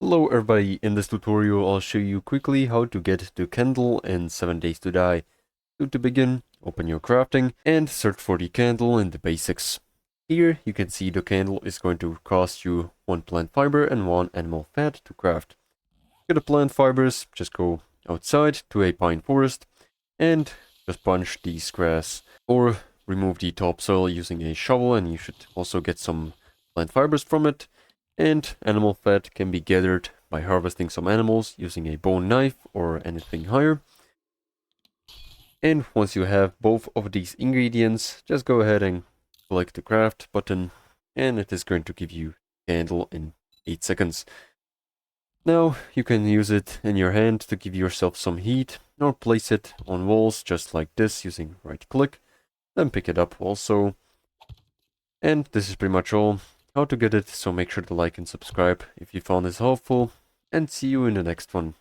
Hello everybody, in this tutorial I'll show you quickly how to get the candle in 7 Days to Die. So to begin, open your crafting and search for the candle in the basics. Here you can see the candle is going to cost you 1 plant fiber and 1 animal fat to craft. To get the plant fibers, just go outside to a pine forest and just punch these grass or remove the topsoil using a shovel, and you should also get some plant fibers from it. And animal fat can be gathered by harvesting some animals using a bone knife or anything higher. And once you have both of these ingredients, just go ahead and click the craft button, and it is going to give you candle in 8 seconds. Now you can use it in your hand to give yourself some heat, or place it on walls just like this using right click, then pick it up also. And this is pretty much all how to get it, so make sure to like and subscribe if you found this helpful, and see you in the next one.